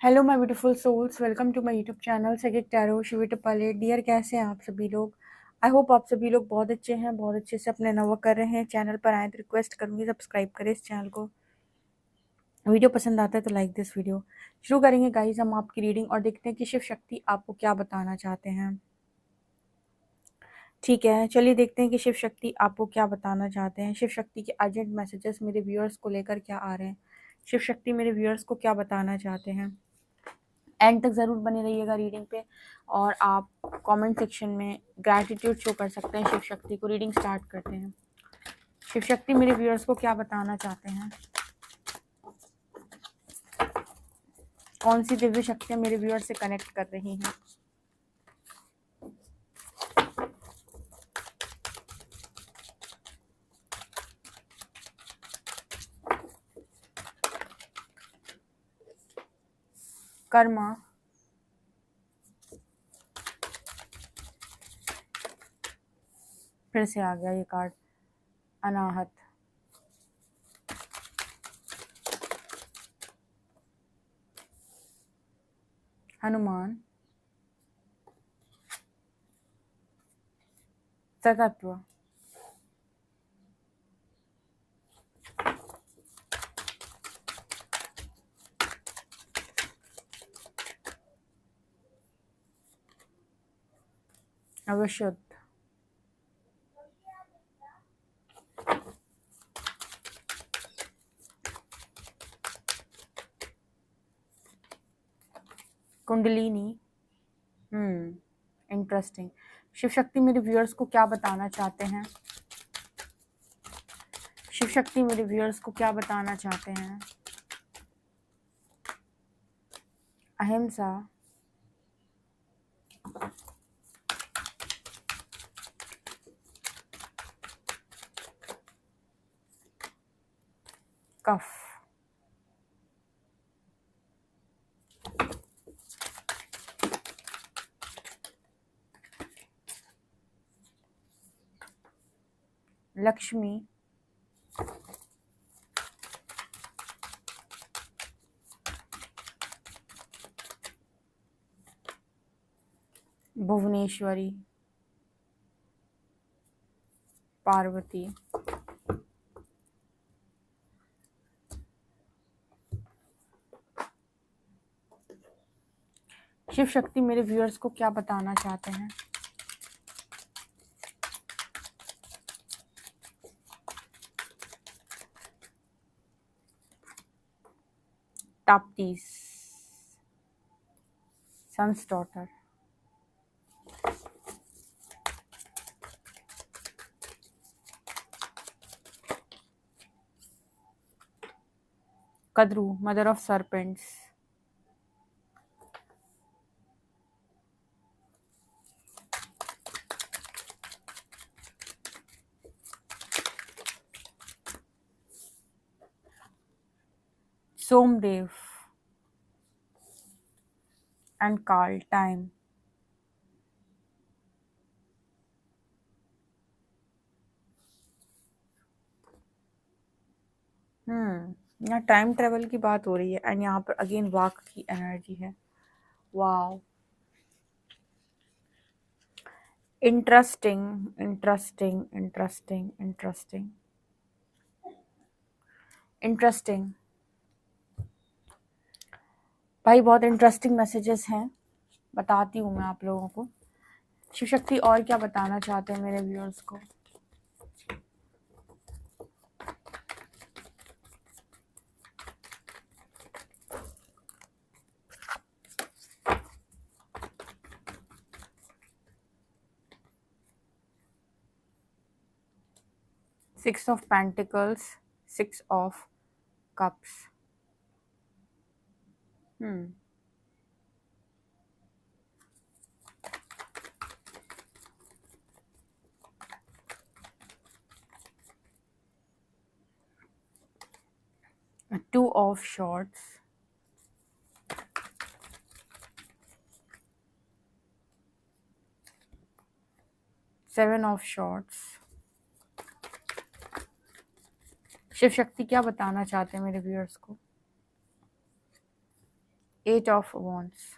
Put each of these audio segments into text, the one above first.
Hello my beautiful souls, welcome to my YouTube channel सेकिक tarot शिविटपाले। Dear, कैसे हैं आप सभी लोग? आई होप आप सभी लोग बहुत अच्छे हैं, बहुत अच्छे से अपने नवा कर रहे हैं। चैनल पर आए तो रिक्वेस्ट करूंगी सब्सक्राइब करें इस चैनल को। वीडियो पसंद आता है तो लाइक दिस वीडियो। शुरू करेंगे गाइस हम आपकी रीडिंग और देखते हैं कि शिव शक्ति आपको क्या बताना चाहते हैं। ठीक है, चलिए देखते हैं कि शिव शक्ति आपको क्या बताना चाहते हैं। शिव शक्ति के अर्जेंट मैसेजेस मेरे व्यूअर्स को लेकर क्या आ रहे हैं। शिव शक्ति मेरे व्यूअर्स को क्या बताना चाहते हैं। एंड तक ज़रूर बने रहिएगा रीडिंग पे। और आप कमेंट सेक्शन में ग्रैटिट्यूड शो कर सकते हैं शिव शक्ति को। रीडिंग स्टार्ट करते हैं। शिव शक्ति मेरे व्यूअर्स को क्या बताना चाहते हैं। कौन सी दिव्य शक्तियाँ मेरे व्यूअर्स से कनेक्ट कर रही हैं। कर्मा, फिर से आ गया ये कार्ड। अनाहत, हनुमान, सतत्व, अविशुद्ध, कुंडलिनी। इंटरेस्टिंग। शिव शक्ति मेरे व्यूअर्स को क्या बताना चाहते हैं। शिव शक्ति मेरे व्यूअर्स को क्या बताना चाहते हैं। अहिंसा, कफ, लक्ष्मी, भुवनेश्वरी, पार्वती, शिव शक्ति मेरे व्यूअर्स को क्या बताना चाहते हैं। Tapti's, sun's daughter, Kadru, mother of serpents, Somadeva and Kaal, time. यहाँ टाइम ट्रेवल की बात हो रही है एंड यहाँ पर अगेन वाक की एनर्जी है। Wow, interesting interesting interesting interesting interesting. भाई बहुत इंटरेस्टिंग मैसेजेस हैं, बताती हूँ मैं आप लोगों को। शिव शक्ति और क्या बताना चाहते हैं मेरे व्यूअर्स को। Six of pentacles, six of cups. 2 of Swords, 7 of Swords। Shiv Shakti क्या बताना चाहते हैं मेरे व्यूअर्स को। 8 of wands,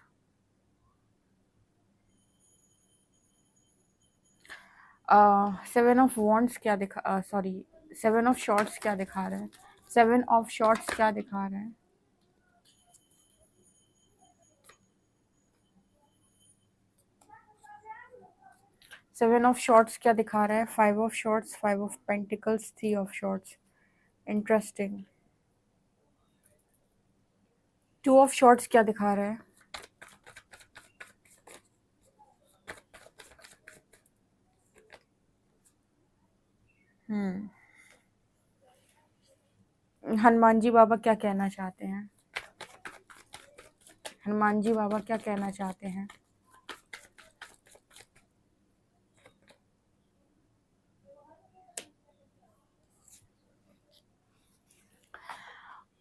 seven of wands क्या दिखा, सॉरी, सेवन ऑफ शॉर्ट्स क्या दिखा रहा है? सेवन ऑफ शॉर्ट्स क्या दिखा रहा है? सेवन ऑफ शॉर्ट्स क्या दिखा रहा है? Five of shorts, five of pentacles, three of shorts. Interesting. Two of shorts क्या दिखा रहा है? हनुमान जी बाबा क्या कहना चाहते हैं? हनुमान जी बाबा क्या कहना चाहते हैं?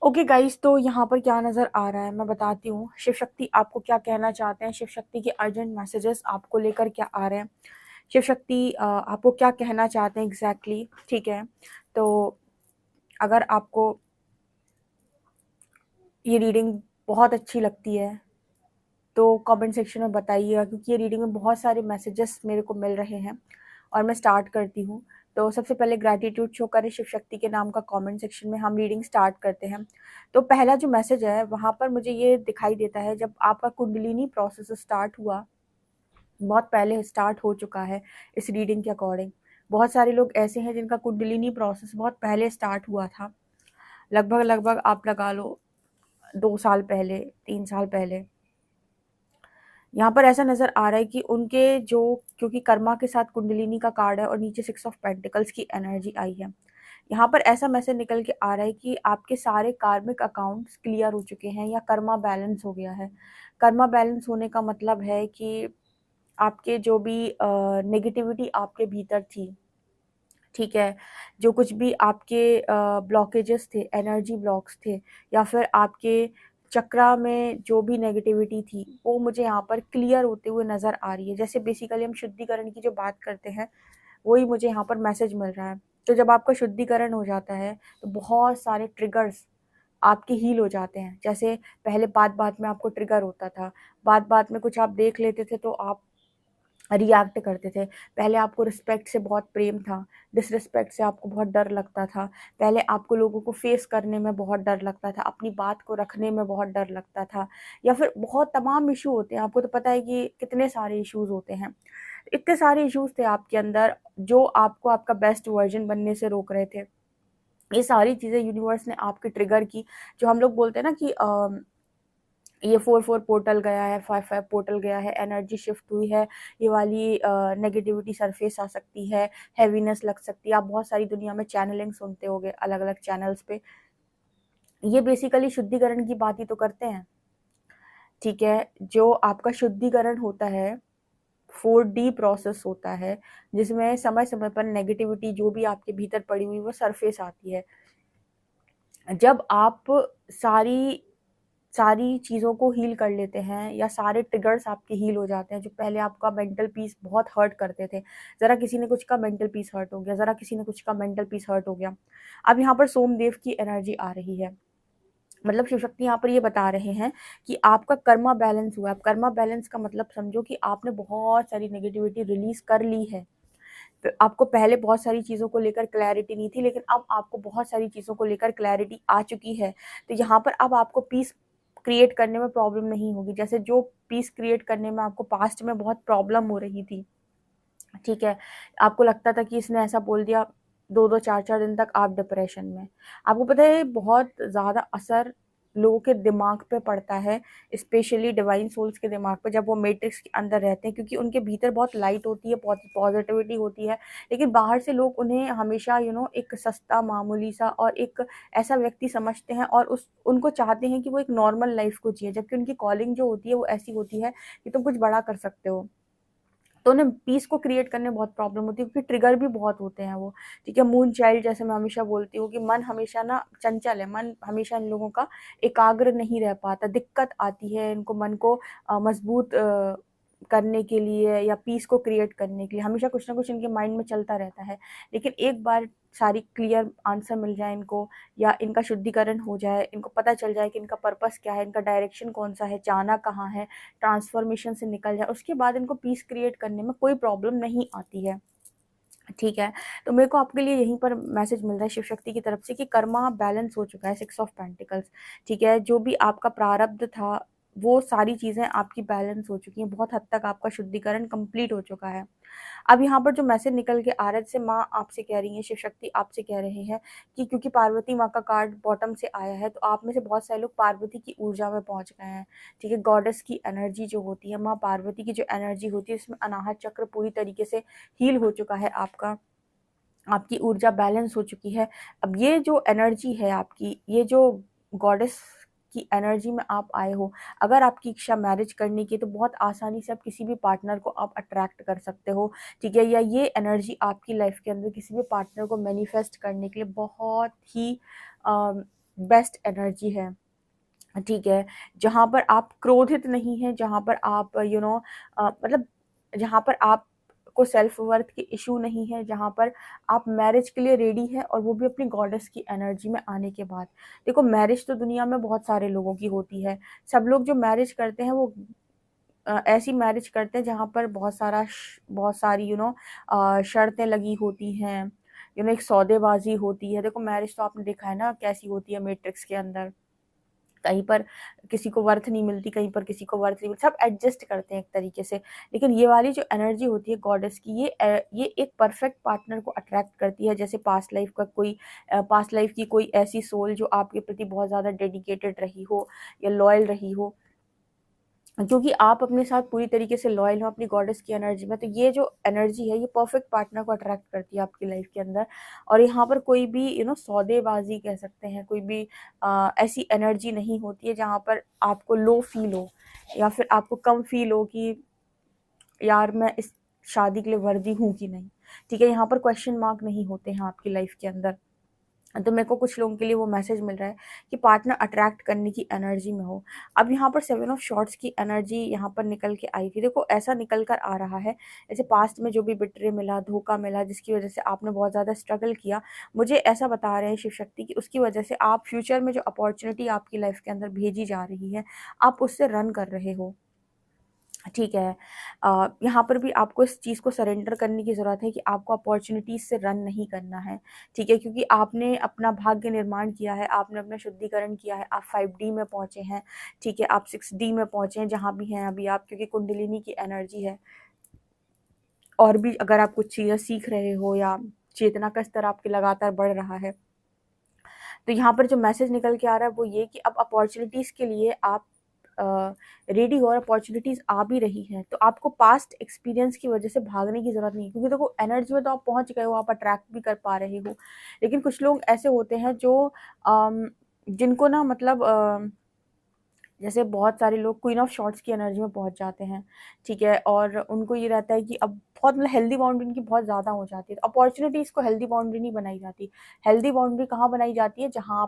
ओके गाइस, तो यहाँ पर क्या नज़र आ रहा है मैं बताती हूँ। शिव शक्ति आपको क्या कहना चाहते हैं, शिव शक्ति के अर्जेंट मैसेजेस आपको लेकर क्या आ रहे हैं, शिव शक्ति आपको क्या कहना चाहते हैं एग्जैक्टली, ठीक है। तो अगर आपको ये रीडिंग बहुत अच्छी लगती है तो कमेंट सेक्शन में बताइएगा, क्योंकि ये रीडिंग में बहुत सारे मैसेजेस मेरे को मिल रहे हैं और मैं स्टार्ट करती हूँ। तो सबसे पहले ग्रैटिट्यूड शो करें शिव शक्ति के नाम का कमेंट सेक्शन में, हम रीडिंग स्टार्ट करते हैं। तो पहला जो मैसेज है वहाँ पर मुझे ये दिखाई देता है, जब आपका कुंडलिनी प्रोसेस स्टार्ट हुआ, बहुत पहले स्टार्ट हो चुका है इस रीडिंग के अकॉर्डिंग। बहुत सारे लोग ऐसे हैं जिनका कुंडलिनी प्रोसेस बहुत पहले स्टार्ट हुआ था, लगभग लगभग आप लगा लो 2 साल पहले, 3 साल पहले। यहाँ पर ऐसा नज़र आ रहा है कि उनके जो, क्योंकि कर्मा के साथ कुंडलिनी का कार्ड है और नीचे 6 ऑफ पेंटिकल्स की एनर्जी आई है, यहाँ पर ऐसा मैसेज निकल के आ रहा है कि आपके सारे कार्मिक अकाउंट्स क्लियर हो चुके हैं या कर्मा बैलेंस हो गया है। कर्मा बैलेंस होने का मतलब है कि आपके जो भी नेगेटिविटी आपके भीतर थी, ठीक है, जो कुछ भी आपके ब्लॉकेजेस थे, एनर्जी ब्लॉक्स थे, या फिर आपके चक्रा में जो भी नेगेटिविटी थी, वो मुझे यहाँ पर क्लियर होते हुए नज़र आ रही है। जैसे बेसिकली हम शुद्धिकरण की जो बात करते हैं, वही मुझे यहाँ पर मैसेज मिल रहा है। तो जब आपका शुद्धिकरण हो जाता है तो बहुत सारे ट्रिगर्स आपके हील हो जाते हैं। जैसे पहले बात बात में आपको ट्रिगर होता था, बात बात में कुछ आप देख लेते थे तो आप रिएक्ट करते थे। पहले आपको रिस्पेक्ट से बहुत प्रेम था, डिसरिस्पेक्ट से आपको बहुत डर लगता था। पहले आपको लोगों को फेस करने में बहुत डर लगता था, अपनी बात को रखने में बहुत डर लगता था, या फिर बहुत तमाम इशू होते हैं। आपको तो पता है कि कितने सारे इश्यूज़ होते हैं। इतने सारे इश्यूज़ थे आपके अंदर जो आपको आपका बेस्ट वर्ज़न बनने से रोक रहे थे। ये सारी चीज़ें यूनिवर्स ने आपके ट्रिगर की, जो हम लोग बोलते हैं ना कि ये 4-4 पोर्टल गया है, 5-5 पोर्टल गया है, एनर्जी शिफ्ट हुई है, ये वाली नेगेटिविटी सरफेस आ सकती है, हैवीनेस लग सकती है। आप बहुत सारी दुनिया में चैनलिंग सुनते होंगे अलग-अलग चैनल्स पे। ये बेसिकली शुद्धिकरण की बात ही तो करते हैं, ठीक है। जो आपका शुद्धिकरण होता है 4D प्रोसेस होता है, जिसमें समय-समय पर नेगेटिविटी जो भी आपके भीतर पड़ी हुई वो सरफेस आती है। जब आप सारी सारी चीज़ों को हील कर लेते हैं या सारे ट्रिगर्स आपके हील हो जाते हैं, जो पहले आपका मेंटल पीस बहुत हर्ट करते थे, ज़रा किसी ने कुछ का मेंटल पीस हर्ट हो गया, ज़रा किसी ने कुछ का मेंटल पीस हर्ट हो गया। अब यहाँ पर सोमदेव की एनर्जी आ रही है, मतलब शिव शक्ति यहाँ पर ये बता रहे हैं कि आपका कर्मा बैलेंस हुआ है। अब कर्मा बैलेंस का मतलब समझो कि आपने बहुत सारी नेगेटिविटी रिलीज़ कर ली है। आपको पहले बहुत सारी चीज़ों को लेकर क्लैरिटी नहीं थी, लेकिन अब आपको बहुत सारी चीज़ों को लेकर क्लैरिटी आ चुकी है। तो यहाँ पर अब आपको पीस क्रिएट करने में प्रॉब्लम नहीं होगी। जैसे जो पीस क्रिएट करने में आपको पास्ट में बहुत प्रॉब्लम हो रही थी, ठीक है, आपको लगता था कि इसने ऐसा बोल दिया, 2-2 4-4 दिन तक आप डिप्रेशन में। आपको पता है बहुत ज़्यादा असर लोगों के दिमाग पे पड़ता है, स्पेशली डिवाइन सोल्स के दिमाग पे, जब वो मैट्रिक्स के अंदर रहते हैं, क्योंकि उनके भीतर बहुत लाइट होती है, बहुत पॉजिटिविटी होती है, लेकिन बाहर से लोग उन्हें हमेशा एक सस्ता मामूली सा और एक ऐसा व्यक्ति समझते हैं और उनको चाहते हैं कि वो एक नॉर्मल लाइफ को जिए, जबकि उनकी कॉलिंग जो होती है वो ऐसी होती है कि तुम कुछ बड़ा कर सकते हो। तो उन्हें पीस को क्रिएट करने में बहुत प्रॉब्लम होती है, क्योंकि ट्रिगर भी बहुत होते हैं वो, ठीक है। मून चाइल्ड, जैसे मैं हमेशा बोलती हूँ कि मन हमेशा ना चंचल है, मन हमेशा इन लोगों का एकाग्र नहीं रह पाता, दिक्कत आती है इनको मन को मजबूत करने के लिए या पीस को क्रिएट करने के लिए हमेशा कुछ ना कुछ इनके माइंड में चलता रहता है। लेकिन एक बार सारी क्लियर आंसर मिल जाए इनको, या इनका शुद्धिकरण हो जाए, इनको पता चल जाए कि इनका पर्पस क्या है, इनका डायरेक्शन कौन सा है, जाना कहाँ है, ट्रांसफॉर्मेशन से निकल जाए, उसके बाद इनको पीस क्रिएट करने में कोई प्रॉब्लम नहीं आती है। ठीक है, तो मेरे को आपके लिए यहीं पर मैसेज मिल रहा है शिव शक्ति की तरफ से कि कर्मा बैलेंस हो चुका है, 6 ऑफ पेंटिकल्स। ठीक है, जो भी आपका प्रारब्ध था वो सारी चीज़ें आपकी बैलेंस हो चुकी हैं, बहुत हद तक आपका शुद्धिकरण कंप्लीट हो चुका है। अब यहाँ पर जो मैसेज निकल के आ रहा है, जैसे माँ आपसे कह रही है, शिव शक्ति आपसे कह रहे हैं कि क्योंकि पार्वती माँ का कार्ड बॉटम से आया है, तो आप में से बहुत सारे लोग पार्वती की ऊर्जा में पहुंच गए हैं। ठीक है, गॉडेस की एनर्जी जो होती है, माँ पार्वती की जो एनर्जी होती है, इसमें अनाहत चक्र पूरी तरीके से हील हो चुका है आपका, आपकी ऊर्जा बैलेंस हो चुकी है। अब ये जो एनर्जी है आपकी, ये जो गॉडेस की एनर्जी में आप आए हो, अगर आपकी इच्छा मैरिज करने की, तो बहुत आसानी से आप किसी भी पार्टनर को आप अट्रैक्ट कर सकते हो। ठीक है, या ये एनर्जी आपकी लाइफ के अंदर किसी भी पार्टनर को मैनिफेस्ट करने के लिए बहुत ही बेस्ट एनर्जी है। ठीक है, जहाँ पर आप क्रोधित नहीं हैं, जहाँ पर आप मतलब जहाँ पर आप को सेल्फ वर्थ की इशू नहीं है, जहाँ पर आप मैरिज के लिए रेडी हैं, और वो भी अपनी गॉडेस की एनर्जी में आने के बाद। देखो, मैरिज तो दुनिया में बहुत सारे लोगों की होती है। सब लोग जो मैरिज करते हैं वो ऐसी मैरिज करते हैं जहाँ पर बहुत सारी शर्तें लगी होती हैं, एक सौदेबाजी होती है। देखो, मैरिज तो आपने देखा है ना कैसी होती है मैट्रिक्स के अंदर, कहीं पर किसी को वर्थ नहीं मिलती, कहीं पर किसी को वर्थ नहीं मिलती, सब एडजस्ट करते हैं एक तरीके से। लेकिन ये वाली जो एनर्जी होती है गॉडेस की, ये एक परफेक्ट पार्टनर को अट्रैक्ट करती है। जैसे पास्ट लाइफ की कोई ऐसी सोल जो आपके प्रति बहुत ज़्यादा डेडिकेटेड रही हो या लॉयल रही हो, क्योंकि आप अपने साथ पूरी तरीके से लॉयल हो अपनी गॉडेस की एनर्जी में, तो ये जो एनर्जी है ये परफेक्ट पार्टनर को अट्रैक्ट करती है आपकी लाइफ के अंदर। और यहाँ पर कोई भी सौदेबाजी कह सकते हैं, कोई भी ऐसी एनर्जी नहीं होती है जहाँ पर आपको लो फील हो या फिर आपको कम फील हो कि यार मैं इस शादी के लिए वर्दी हूँ कि नहीं। ठीक है, यहाँ पर क्वेश्चन मार्क नहीं होते हैं आपकी लाइफ के अंदर। तो मेरे को कुछ लोगों के लिए वो मैसेज मिल रहा है कि पार्टनर अट्रैक्ट करने की एनर्जी में हो। अब यहाँ पर 7 ऑफ शॉर्ट्स की एनर्जी यहाँ पर निकल के आई थी। देखो, ऐसा निकल कर आ रहा है जैसे पास्ट में जो भी बिट्रे मिला, धोखा मिला, जिसकी वजह से आपने बहुत ज़्यादा स्ट्रगल किया, मुझे ऐसा बता रहे हैं शिव शक्ति की उसकी वजह से आप फ्यूचर में जो अपॉर्चुनिटी आपकी लाइफ के अंदर भेजी जा रही है, आप उससे रन कर रहे हो। ठीक है, यहाँ पर भी आपको इस चीज़ को सरेंडर करने की ज़रूरत है कि आपको अपॉर्चुनिटीज़ से रन नहीं करना है। ठीक है, क्योंकि आपने अपना भाग्य निर्माण किया है, आपने अपना शुद्धिकरण किया है, आप 5D में पहुँचे हैं। ठीक है, आप 6D में पहुँचे हैं, जहाँ भी हैं अभी आप, क्योंकि कुंडलिनी की एनर्जी है। और भी अगर आप कुछ चीज़ें सीख रहे हो या चेतना का स्तर आपके लगातार बढ़ रहा है, तो यहाँ पर जो मैसेज निकल के आ रहा है वो ये कि अब अपॉर्चुनिटीज़ के लिए आप रेडी हो और अपॉर्चुनिटीज़ आ भी रही हैं, तो आपको पास्ट एक्सपीरियंस की वजह से भागने की ज़रूरत नहीं है, क्योंकि देखो एनर्जी में तो आप पहुंच गए हो, आप अट्रैक्ट भी कर पा रहे हो। लेकिन कुछ लोग ऐसे होते हैं जो जिनको ना मतलब जैसे बहुत सारे लोग क्वीन ऑफ शॉर्ट्स की एनर्जी में पहुंच जाते हैं। ठीक है, और उनको ये रहता है कि अब बहुत मतलब हेल्दी बाउंड्री इनकी बहुत ज़्यादा हो जाती है, तो अपॉर्चुनिटीज़ को हेल्दी बाउंड्री नहीं बनाई जाती। हेल्दी बाउंड्री कहाँ बनाई जाती है, जहाँ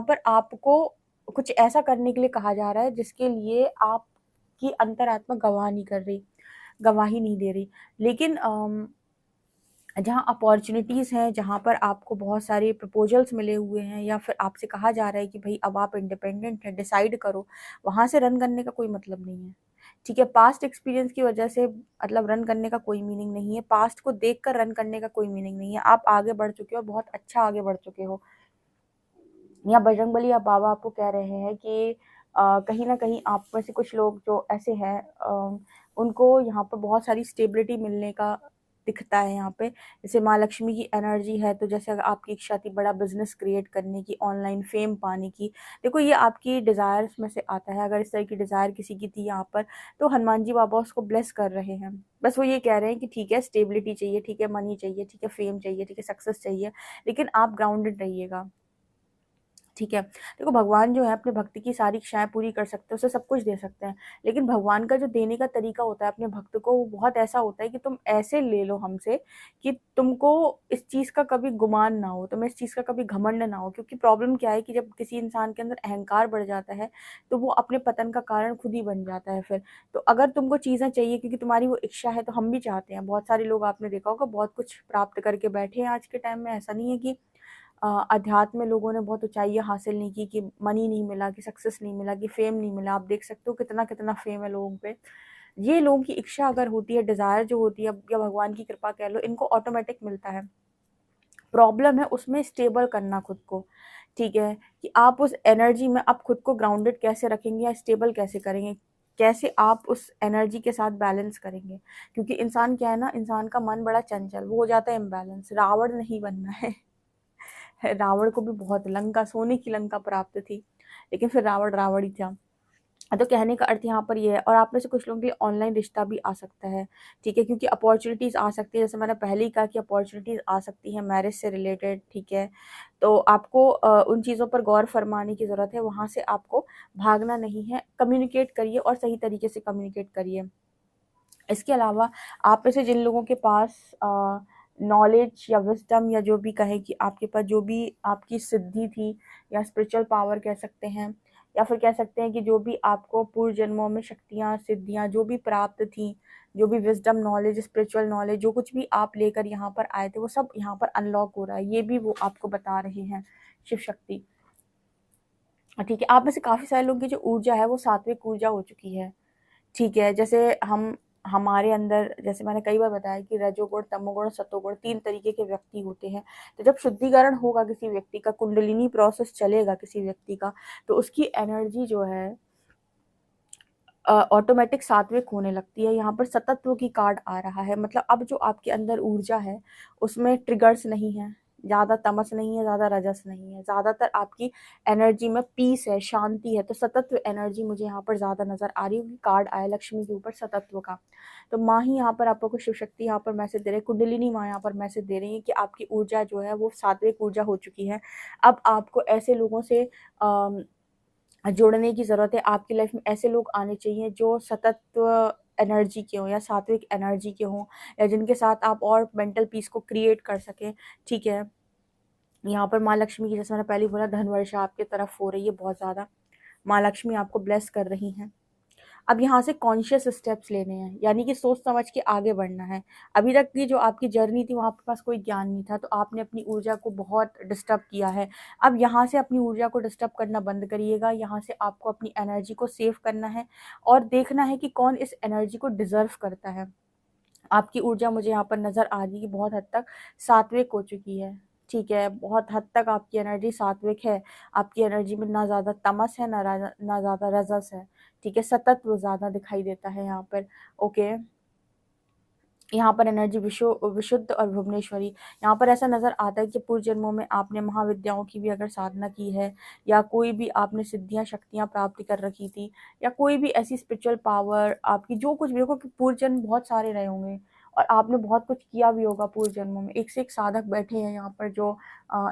पर आपको कुछ ऐसा करने के लिए कहा जा रहा है जिसके लिए आपकी अंतरात्मा गवाही नहीं दे रही। लेकिन जहाँ अपॉर्चुनिटीज़ हैं, जहाँ पर आपको बहुत सारे प्रपोजल्स मिले हुए हैं, या फिर आपसे कहा जा रहा है कि भाई अब आप इंडिपेंडेंट हैं, डिसाइड करो, वहाँ से रन करने का कोई मतलब नहीं है। ठीक है, पास्ट एक्सपीरियंस की वजह से मतलब रन करने का कोई मीनिंग नहीं है, पास्ट को देखकर रन करने का कोई मीनिंग नहीं है। आप आगे बढ़ चुके हो, बहुत अच्छा आगे बढ़ चुके हो। या बजरंगबली या बाबा आपको कह रहे हैं कि कहीं ना कहीं आप में से कुछ लोग जो ऐसे हैं, उनको यहाँ पर बहुत सारी स्टेबिलिटी मिलने का दिखता है। यहाँ पे जैसे माँ लक्ष्मी की एनर्जी है, तो जैसे अगर आपकी इच्छा थी बड़ा बिजनेस क्रिएट करने की, ऑनलाइन फेम पाने की, देखो ये आपकी डिज़ायर्स में से आता है। अगर इस तरह की डिज़ायर किसी की थी यहाँ पर, तो हनुमान जी बाबा उसको ब्लेस कर रहे हैं। बस वो ये कह रहे हैं कि ठीक है, स्टेबिलिटी चाहिए, ठीक है, मनी चाहिए, ठीक है, फेम चाहिए, ठीक है, सक्सेस चाहिए, लेकिन आप ग्राउंडेड रहिएगा। ठीक है। देखो भगवान जो है अपने भक्त की सारी इच्छाएँ पूरी कर सकते हैं, उसे सब कुछ दे सकते हैं। लेकिन भगवान का जो देने का तरीका होता है अपने भक्त को, वो बहुत ऐसा होता है कि तुम ऐसे ले लो हमसे कि तुमको इस चीज़ का कभी गुमान ना हो, तुम्हें इस चीज़ का कभी घमंड ना हो। क्योंकि प्रॉब्लम क्या है कि जब किसी इंसान के अंदर अहंकार बढ़ जाता है, तो वो अपने पतन का कारण खुद ही बन जाता है फिर। तो अगर तुमको चीज़ें चाहिए क्योंकि तुम्हारी वो इच्छा है, तो हम भी चाहते हैं। बहुत सारे लोग आपने देखा होगा बहुत कुछ प्राप्त करके बैठे हैं आज के टाइम में। ऐसा नहीं है कि अध्यात्म में लोगों ने बहुत ऊँचाइयाँ हासिल नहीं की, कि मनी नहीं मिला, कि सक्सेस नहीं मिला, कि फेम नहीं मिला। आप देख सकते हो कितना-कितना फेम है लोगों पे। ये लोगों की इच्छा अगर होती है, डिज़ायर जो होती है या भगवान की कृपा कह लो, इनको ऑटोमैटिक मिलता है। प्रॉब्लम है उसमें स्टेबल करना खुद को, ठीक है? कि आप उस एनर्जी में आप खुद को ग्राउंडेड कैसे रखेंगे या स्टेबल कैसे करेंगे? कैसे आप उस एनर्जी के साथ बैलेंस करेंगे? क्योंकि इंसान क्या है ना, इंसान का मन बड़ा चंचल, वो हो जाता है इम्बैलेंस। रावण नहीं बनना है। रावण को भी बहुत लंका, सोने की लंका प्राप्त थी, लेकिन फिर रावण रावण ही था। तो कहने का अर्थ यहाँ पर ये है। और आप में से कुछ लोगों के लिए ऑनलाइन रिश्ता भी आ सकता है, ठीक है? क्योंकि अपॉर्चुनिटीज़ आ सकती है, जैसे मैंने पहले ही कहा कि अपॉर्चुनिटीज़ आ सकती है मैरिज से रिलेटेड, ठीक है? तो आपको उन चीज़ों पर गौर फरमाने की ज़रूरत है, वहाँ से आपको भागना नहीं है। कम्युनिकेट करिए और सही तरीके से कम्युनिकेट करिए। इसके अलावा आप में से जिन लोगों के पास नॉलेज या विज़डम या जो भी कहें कि आपके पास जो भी आपकी सिद्धि थी या स्पिरिचुअल पावर कह सकते हैं, या फिर कह सकते हैं कि जो भी आपको पूर्व जन्मों में शक्तियाँ, सिद्धियाँ जो भी प्राप्त थीं, जो भी विज़डम, नॉलेज, स्पिरिचुअल नॉलेज जो कुछ भी आप लेकर यहाँ पर आए थे, वो सब यहाँ पर अनलॉक हो रहा है। ये भी वो आपको बता रहे हैं शिव शक्ति। ठीक है, आप में से काफ़ी सारे लोगों की जो ऊर्जा है वो सात्विक ऊर्जा हो चुकी है। ठीक है, जैसे हमारे अंदर, जैसे मैंने कई बार बताया कि रजोगुण, तमोगुण, सतोगुण 3 तरीके के व्यक्ति होते हैं। तो जब शुद्धिकरण होगा किसी व्यक्ति का, कुंडलिनी प्रोसेस चलेगा किसी व्यक्ति का, तो उसकी एनर्जी जो है ऑटोमेटिक सात्विक होने लगती है। यहाँ पर सतत्व की कार्ड आ रहा है, मतलब अब जो आपके अंदर ऊर्जा है उसमें ट्रिगर्स नहीं है, ज़्यादा तमस नहीं है, ज़्यादा रजस नहीं है, ज़्यादातर आपकी एनर्जी में पीस है, शांति है। तो सतत्व एनर्जी मुझे यहाँ पर ज़्यादा नज़र आ रही है। कार्ड आया लक्ष्मी के ऊपर सतत्व का। तो माँ ही यहाँ पर आपको शिव शक्ति यहाँ पर मैसेज दे रहे हैं, कुंडलिनी माँ यहाँ पर मैसेज दे रही है कि आपकी ऊर्जा जो है वो सात्विक ऊर्जा हो चुकी है। अब आपको ऐसे लोगों से जुड़ने की ज़रूरत है। आपकी लाइफ में ऐसे लोग आने चाहिए जो सतत्व एनर्जी के हों या सात्विक एनर्जी के हों, या जिनके साथ आप और मेंटल पीस को क्रिएट कर सकें, ठीक है? यहाँ पर माँ लक्ष्मी की, जैसे मैंने पहले ही बोला, धन वर्षा आपकी तरफ हो रही है बहुत ज़्यादा। माँ लक्ष्मी आपको ब्लेस कर रही हैं। अब यहाँ से कॉन्शियस स्टेप्स लेने हैं, यानी कि सोच समझ के आगे बढ़ना है। अभी तक की जो आपकी जर्नी थी, वहाँ आपके पास कोई ज्ञान नहीं था, तो आपने अपनी ऊर्जा को बहुत डिस्टर्ब किया है। अब यहाँ से अपनी ऊर्जा को डिस्टर्ब करना बंद करिएगा। यहाँ से आपको अपनी एनर्जी को सेव करना है और देखना है कि कौन इस एनर्जी को डिज़र्व करता है। आपकी ऊर्जा मुझे यहाँ पर नज़र आ रही है कि बहुत हद तक सात्विक हो चुकी है, ठीक है? बहुत हद तक आपकी एनर्जी सात्विक है। आपकी एनर्जी में ना ज़्यादा तमस है, ना ज़्यादा रजस है, ठीक है? सतत्व ज़्यादा दिखाई देता है यहाँ पर, ओके? यहाँ पर एनर्जी विशुद्ध और भुवनेश्वरी। यहाँ पर ऐसा नज़र आता है कि पूर्व जन्मों में आपने महाविद्याओं की भी अगर साधना की है, या कोई भी आपने सिद्धियाँ, शक्तियाँ प्राप्त कर रखी थी, या कोई भी ऐसी स्पिरिचुअल पावर आपकी जो कुछ भी, देखो कि पूर्व जन्म बहुत सारे रहे होंगे और आपने बहुत कुछ किया भी होगा पूर्व जन्मों में। एक से एक साधक बैठे हैं यहाँ पर जो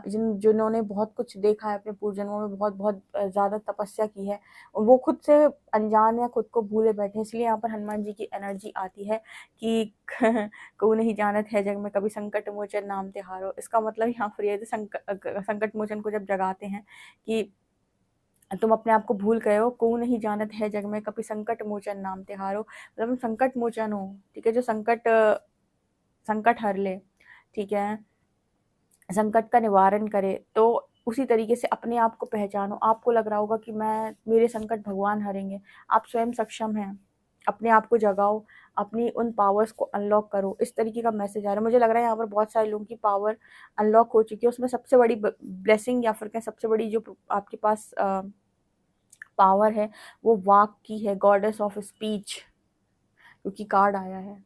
जिन्होंने बहुत कुछ देखा है अपने पूर्व जन्मों में, बहुत बहुत ज़्यादा तपस्या की है। वो खुद से अनजान या खुद को भूले बैठे हैं। इसलिए यहाँ पर हनुमान जी की एनर्जी आती है कि को नहीं जानत है जग में, कभी संकट मोचन नाम तिहारो। इसका मतलब यहाँ पर ये संकट मोचन को जब जगाते हैं कि तुम अपने आप को भूल गए हो, को नहीं जानत है जग में, कभी संकट मोचन नाम तिहारो। मतलब संकट मोचन हो, ठीक है? जो संकट हर ले, ठीक है? संकट का निवारण करे। तो उसी तरीके से अपने आप को पहचानो। आपको लग रहा होगा कि मेरे संकट भगवान हरेंगे। आप स्वयं सक्षम हैं। अपने आप को जगाओ, अपनी उन पावर्स को अनलॉक करो। इस तरीके का मैसेज आ रहा है। मुझे लग रहा है यहाँ पर बहुत सारे लोगों की पावर अनलॉक हो चुकी है। उसमें सबसे बड़ी ब्लेसिंग या फिर क्या, सबसे बड़ी जो आपके पास पावर है वो वाक की है, गॉडेस ऑफ स्पीच, क्योंकि कार्ड आया है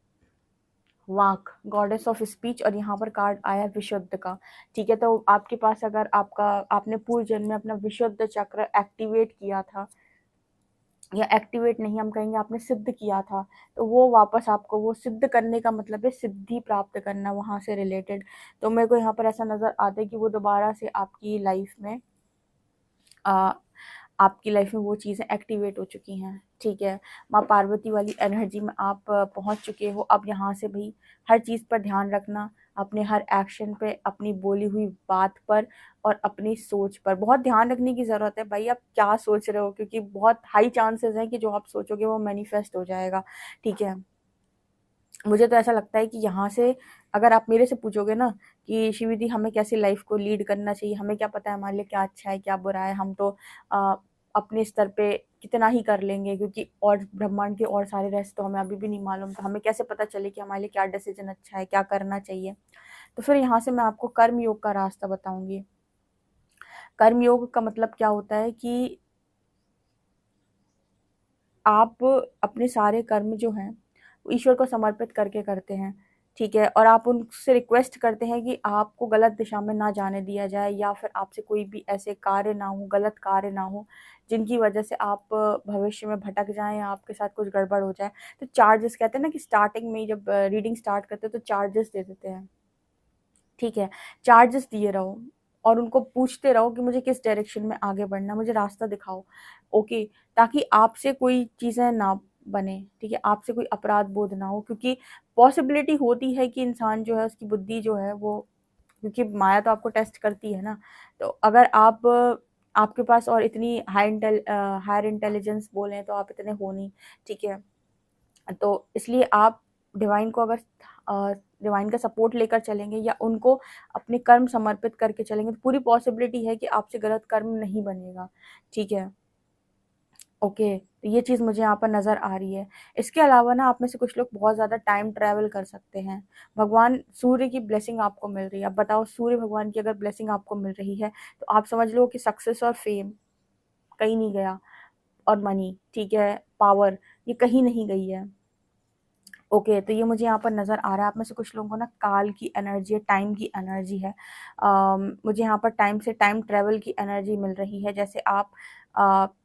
वाक, गॉडेस ऑफ स्पीच। और यहाँ पर कार्ड आया विशुद्ध का, ठीक है? तो आपके पास अगर आपने पूर्व जन्म में अपना विशुद्ध चक्र एक्टिवेट किया था, या एक्टिवेट नहीं हम कहेंगे, आपने सिद्ध किया था, तो वो वापस आपको, वो सिद्ध करने का मतलब है सिद्धि प्राप्त करना, वहाँ से रिलेटेड। तो मेरे को यहाँ पर ऐसा नज़र आता है कि वो दोबारा से आपकी लाइफ में आ, आपकी लाइफ में वो चीज़ें एक्टिवेट हो चुकी हैं, ठीक है। माँ पार्वती वाली एनर्जी में आप पहुंच चुके हो। अब यहाँ से भाई हर चीज़ पर ध्यान रखना, अपने हर एक्शन पे, अपनी बोली हुई बात पर और अपनी सोच पर बहुत ध्यान रखने की ज़रूरत है भाई। आप क्या सोच रहे हो, क्योंकि बहुत हाई चांसेस हैं कि जो आप सोचोगे वो मैनिफेस्ट हो जाएगा, ठीक है। मुझे तो ऐसा लगता है कि यहाँ से अगर आप मेरे से पूछोगे ना कि शिविदी हमें कैसी लाइफ को लीड करना चाहिए, हमें क्या पता है हमारे लिए क्या अच्छा है क्या बुरा है, हम तो अपने स्तर पे कितना ही कर लेंगे, क्योंकि और ब्रह्मांड के और सारे रहस्य तो हमें अभी भी नहीं मालूम, तो हमें कैसे पता चले कि हमारे लिए क्या डिसीजन अच्छा है, क्या करना चाहिए। तो फिर यहाँ से मैं आपको कर्म योग का रास्ता बताऊंगी। कर्म योग का मतलब क्या होता है कि आप अपने सारे कर्म जो हैं ईश्वर को समर्पित करके करते हैं, ठीक है। और आप उनसे रिक्वेस्ट करते हैं कि आपको गलत दिशा में ना जाने दिया जाए, या फिर आपसे कोई भी ऐसे कार्य ना हो, गलत कार्य ना हो जिनकी वजह से आप भविष्य में भटक जाएं या आपके साथ कुछ गड़बड़ हो जाए। तो चार्जेस कहते हैं ना कि स्टार्टिंग में जब रीडिंग स्टार्ट करते हैं तो चार्जेस दे देते हैं, ठीक है। चार्जेस दिए रहो और उनको पूछते रहो कि मुझे किस डायरेक्शन में आगे बढ़ना, मुझे रास्ता दिखाओ, ओके। ताकि आपसे कोई चीज़ें ना बने, ठीक है, आपसे कोई अपराध बोध ना हो, क्योंकि पॉसिबिलिटी होती है कि इंसान जो है उसकी बुद्धि जो है वो, क्योंकि माया तो आपको टेस्ट करती है ना, तो अगर आप आपके पास और इतनी हायर इंटेलिजेंस बोलें तो आप इतने हो नहीं, ठीक है। तो इसलिए आप डिवाइन को अगर डिवाइन का सपोर्ट लेकर चलेंगे या उनको अपने कर्म समर्पित करके चलेंगे तो पूरी पॉसिबिलिटी है कि आपसे गलत कर्म नहीं बनेगा, ठीक है, ओके। तो ये चीज़ मुझे यहाँ पर नज़र आ रही है। इसके अलावा ना आप में से कुछ लोग बहुत ज़्यादा टाइम ट्रैवल कर सकते हैं। भगवान सूर्य की ब्लेसिंग आपको मिल रही है। अब बताओ सूर्य भगवान की अगर ब्लेसिंग आपको मिल रही है तो आप समझ लो कि सक्सेस और फेम कहीं नहीं गया, और मनी, ठीक है, पावर, ये कहीं नहीं गई है, ओके। तो ये मुझे यहाँ पर नज़र आ रहा है आप में से कुछ लोगों को ना काल की एनर्जी है, टाइम की एनर्जी है। मुझे यहाँ पर टाइम से टाइम ट्रैवल की एनर्जी मिल रही है। जैसे आप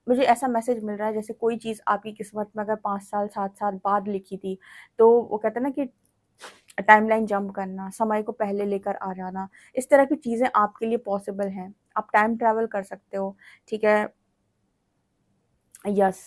मुझे ऐसा मैसेज मिल रहा है जैसे कोई चीज़ आपकी किस्मत में अगर 5 साल 7 साल बाद लिखी थी, तो वो कहते हैं ना कि टाइमलाइन जंप करना, समय को पहले लेकर आ जाना, इस तरह की चीज़ें आपके लिए पॉसिबल हैं। आप टाइम ट्रैवल कर सकते हो, ठीक है, यस।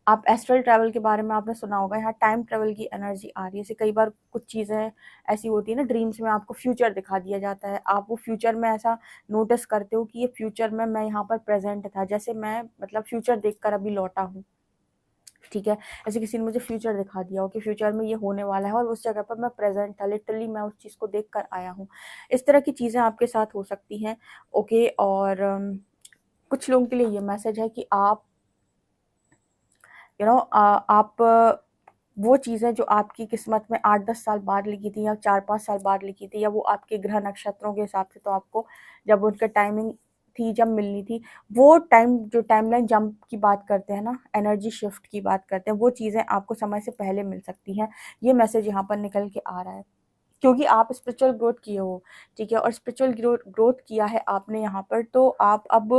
आप एस्ट्रल ट्रैवल के बारे में आपने सुना होगा, यहाँ टाइम ट्रैवल की एनर्जी आ रही है। जैसे कई बार कुछ चीज़ें ऐसी होती है ना ड्रीम्स में, आपको फ्यूचर दिखा दिया जाता है, आप वो फ्यूचर में ऐसा नोटिस करते हो कि ये फ्यूचर में मैं यहाँ पर प्रेजेंट था, जैसे मैं मतलब फ्यूचर देखकर अभी लौटा हूँ, ठीक है। ऐसे किसी ने मुझे फ्यूचर दिखा दिया हो कि फ्यूचर में ये होने वाला है और उस जगह पर मैं प्रेजेंट था, लिटरली मैं उस चीज़ को देख कर आया हूँ। इस तरह की चीज़ें आपके साथ हो सकती हैं, ओके। और कुछ लोगों के लिए ये मैसेज है कि आप आप वो चीज़ें जो आपकी किस्मत में 8-10 साल बाद लिखी थी या 4-5 साल बाद लिखी थी, या वो आपके ग्रह नक्षत्रों के हिसाब से, तो आपको जब उनका टाइमिंग थी जब मिलनी थी, वो टाइम जो टाइमलाइन जंप की बात करते हैं ना, एनर्जी शिफ्ट की बात करते हैं, वो चीज़ें आपको समय से पहले मिल सकती हैं। ये मैसेज यहाँ पर निकल के आ रहा है क्योंकि आप स्पिरिचुअल ग्रोथ किए हो, ठीक है। और स्पिरिचुअल ग्रोथ किया है आपने यहाँ पर, तो आप अब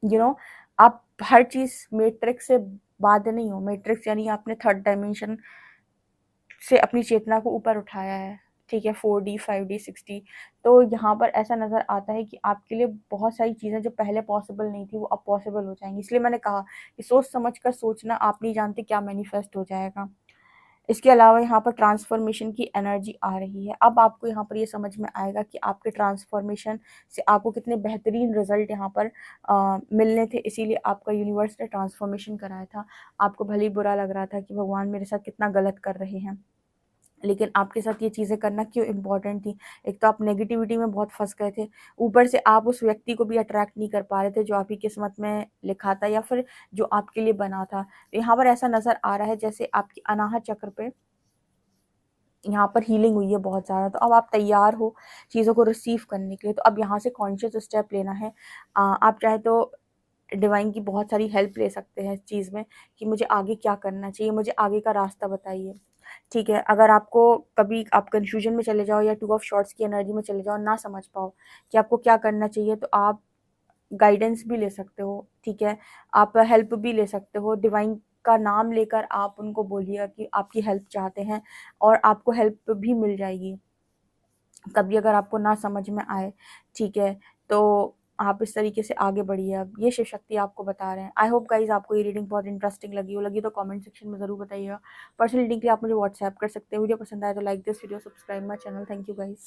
यू नो आप हर चीज़ मैट्रिक्स से बाध्य नहीं हो। मैट्रिक्स यानी आपने थर्ड डायमेंशन से अपनी चेतना को ऊपर उठाया है, ठीक है, 4D 5D 6D। तो यहाँ पर ऐसा नज़र आता है कि आपके लिए बहुत सारी चीज़ें जो पहले पॉसिबल नहीं थी वो अब पॉसिबल हो जाएंगी। इसलिए मैंने कहा कि सोच समझ कर सोचना, आप नहीं जानते क्या मैनिफेस्ट हो जाएगा। इसके अलावा यहाँ पर ट्रांसफॉर्मेशन की एनर्जी आ रही है। अब आपको यहाँ पर ये समझ में आएगा कि आपके ट्रांसफॉर्मेशन से आपको कितने बेहतरीन रिजल्ट यहाँ पर मिलने थे, इसीलिए आपका यूनिवर्स ने ट्रांसफॉर्मेशन कराया था। आपको भले ही बुरा लग रहा था कि भगवान मेरे साथ कितना गलत कर रहे हैं, लेकिन आपके साथ ये चीज़ें करना क्यों इम्पोर्टेंट थी। एक तो आप नेगेटिविटी में बहुत फंस गए थे, ऊपर से आप उस व्यक्ति को भी अट्रैक्ट नहीं कर पा रहे थे जो आपकी किस्मत में लिखा था या फिर जो आपके लिए बना था। तो यहाँ पर ऐसा नज़र आ रहा है जैसे आपकी अनाहत चक्र पे यहाँ पर हीलिंग हुई है बहुत ज़्यादा। तो अब आप तैयार हो चीज़ों को रिसीव करने के लिए। तो अब यहाँ से कॉन्शियस स्टेप लेना है। आप चाहे तो डिवाइन की बहुत सारी हेल्प ले सकते हैं इस चीज़ में कि मुझे आगे क्या करना चाहिए, मुझे आगे का रास्ता बताइए, ठीक है। अगर आपको कभी आप कन्फ्यूजन में चले जाओ या टू ऑफ शॉर्ट्स की एनर्जी में चले जाओ, ना समझ पाओ कि आपको क्या करना चाहिए, तो आप गाइडेंस भी ले सकते हो, ठीक है। आप हेल्प भी ले सकते हो। डिवाइन का नाम लेकर आप उनको बोलिएगा कि आपकी हेल्प चाहते हैं और आपको हेल्प भी मिल जाएगी। कभी अगर आपको ना समझ में आए, ठीक है, तो आप इस तरीके से आगे बढ़िए। अब ये शिव शक्ति आपको बता रहे हैं। आई होप गाइज आपको ये रीडिंग बहुत इंटरेस्टिंग लगी तो कमेंट सेक्शन में ज़रूर बताइएगा। पर्सनल रीडिंग के लिए आप मुझे व्हाट्सएप कर सकते हैं। वीडियो पसंद आए तो like this video, subscribe my channel. Thank you guys.